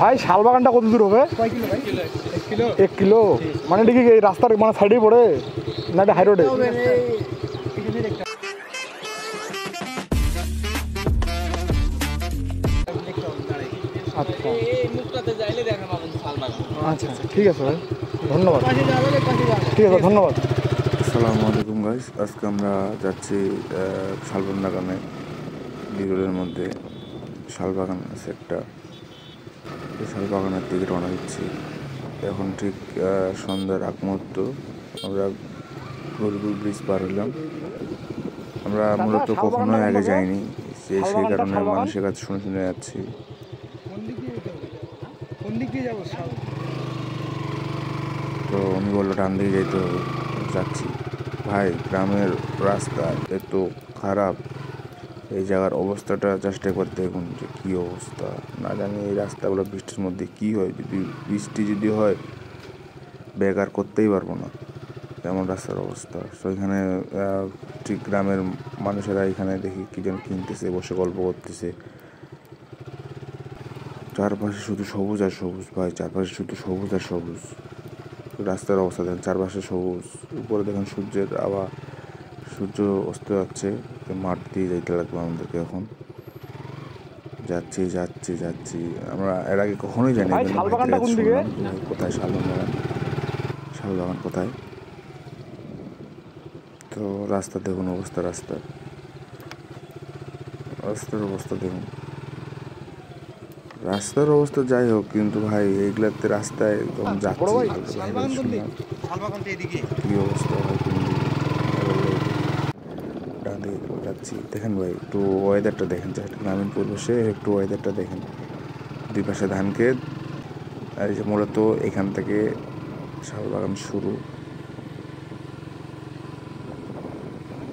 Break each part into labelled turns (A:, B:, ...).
A: ভাই শালবাগানটা কত দূর হবে? 1 কিলো। মানে এটা কি এই রাস্তার মানে সাইডেই পড়ে না এটা হাই রোডে? আচ্ছা আচ্ছা আচ্ছা, ঠিক আছে ভাই, ধন্যবাদ। ঠিক আছে, ধন্যবাদ।
B: আসসালামু আলাইকুম গাইস, আজকে আমরা যাচ্ছি শালবন বাগানে। বিরলের মধ্যে শালবাগান আছে একটা, এই শালবাগানের দিকে রওনা দিচ্ছি। এখন ঠিক সন্ধ্যার আগ মুহূর্ত। আমরা গরুগুল ব্রিজ পার হলাম। আমরা মূলত কখনোই আগে যাইনি, সেই কারণে মানুষের কাছে শুনে শুনে যাচ্ছি। তো উনি বললো ডান দিকে যেতে হবে, যাচ্ছি। ভাই গ্রামের রাস্তা এত খারাপ, এই জায়গার অবস্থাটা জাস্ট একবার দেখুন যে কী অবস্থা। না জানি এই রাস্তাগুলো বৃষ্টির মধ্যে কী হয়, যদি বৃষ্টি যদি হয় ব্যাগ আর করতেই পারবো না, তেমন রাস্তার অবস্থা। সো এখানে ঠিক গ্রামের মানুষেরা এখানে দেখি কী যেন কিনতেছে, বসে গল্প করতেছে। চারপাশে শুধু সবুজ আর সবুজ ভাই, চারপাশে শুধু সবুজ আর সবুজ। রাস্তার অবস্থা দেখেন, চারপাশে সবুজ, উপরে দেখেন সূর্যের আবার সূর্য অস্ত যাচ্ছে। মাঠ দিয়ে যাইতে লাগবে আমাদেরকে এখন। যাচ্ছি যাচ্ছি যাচ্ছি, আমরা এর আগে কখনোই জানি না। শুনলাম যে কোথায় শালবাগান কোথায়। তো রাস্তা দেখুন অবস্থা, রাস্তার অবস্থা দেখুন। রাস্তার অবস্থা যাই হোক, কিন্তু ভাই এইগুলাতে রাস্তায় যখন যাচ্ছি কি অবস্থা ভাই, যাচ্ছি। দেখেন ভাই একটু ওয়েদারটা দেখেন, একটা গ্রামীণ পরিবেশে একটু ওয়েদারটা দেখেন। দুই পাশে ধান ক্ষেত, আর এই যে মূলত এখান থেকে শালবাগান শুরু।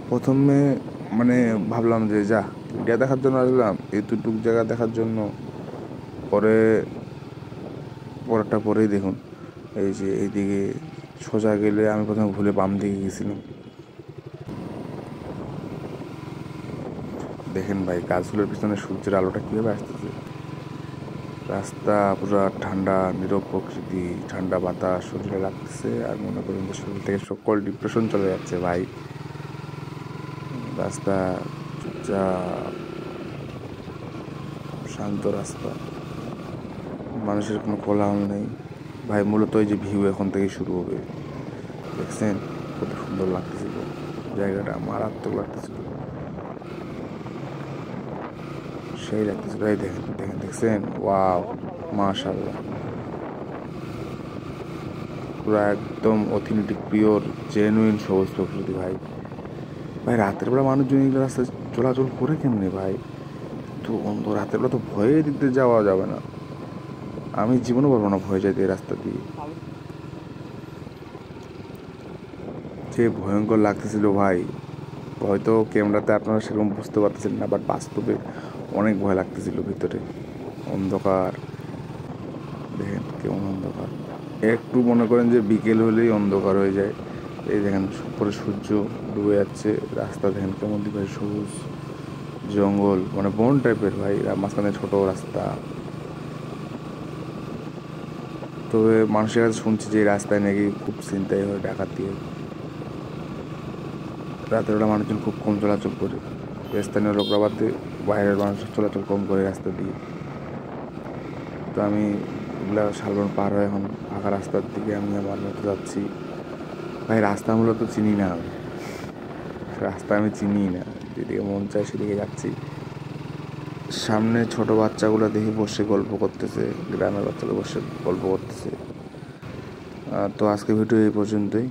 B: প্রথমে মানে ভাবলাম যে যা এটা দেখার জন্য আসলাম, এতটুক জায়গা দেখার জন্য। পরেরটা পরেই দেখুন, এই যে এইদিকে সোজা গেলে আমি প্রথমে ভুলে বাম দিকে গেছিলাম। দেখেন ভাই গাছগুলোর পিছনে সূর্যের আলোটা কীভাবে আসতেছে। রাস্তা পুরো ঠান্ডা, নীরব প্রকৃতি, ঠান্ডা বাতাস শরীরে লাগতেছে, আর মনে করেন যে শরীর থেকে সকল ডিপ্রেশন চলে যাচ্ছে ভাই। রাস্তা চুপচাপ, শান্ত রাস্তা, মানুষের কোনো কোলাহল নেই ভাই। মূলত এই যে ভিউ এখন থেকে শুরু হবে, দেখছেন কত সুন্দর লাগতেছিল জায়গাটা, মারাত্মক লাগতেছিল, সেই লাগতেছিল। এই দেখেন দেখেন দেখছেন, ওয়াও মাশাআল্লাহ, পুরো একদম অথেন্টিক পিওর জেনুইন সবুজ প্রকৃতি ভাই। ভাই রাতের বেলা মানুষজন এগুলো রাস্তায় চলাচল করে কেমনে ভাই? তো অন্ধ রাতের বেলা তো ভয়ে দিতে যাওয়া যাবে না, আমি জীবনও পারবো না ভয় যাইতে এই রাস্তা দিয়ে। যে ভয়ঙ্কর লাগতেছিল ভাই, হয়তো ক্যামেরাতে আপনারা সেরকম বুঝতে পারতেছেন না, বাট বাস্তবে অনেক ভয় লাগতেছিল ভিতরে। অন্ধকার দেখেন কেমন অন্ধকার, একটু মনে করেন যে বিকেল হলেই অন্ধকার হয়ে যায়। এই দেখেন উপরে সূর্য ডুবে যাচ্ছে, রাস্তা দেখেন কেমন দিকে সবুজ, জঙ্গল মানে বন টাইপের ভাই, মাঝখানে ছোট রাস্তা। তবে মানুষের কাছে শুনছি যে এই রাস্তায় নাকি খুব চিন্তাই হয়, ডাকাতি হয়। রাতের বেলা মানুষজন খুব কম চলাচল করে, স্থানীয় লোকরা বাদে বাইরের মানুষ চলাচল কম করে রাস্তা দিয়ে। তো আমি এগুলা শালবন পার হয়ে এখন ফাঁকা রাস্তার দিকে আমি আমার মতো যাচ্ছি ভাই। রাস্তা মূলত চিনি না, রাস্তা আমি চিনি না, যেদিকে মন চায় সেদিকে যাচ্ছি। সামনে ছোট বাচ্চাগুলো দেখি বসে গল্প করতেছে, গ্রামের বাচ্চাগুলো বসে গল্প করতেছে। তো আজকে ভিডিও এই পর্যন্তই।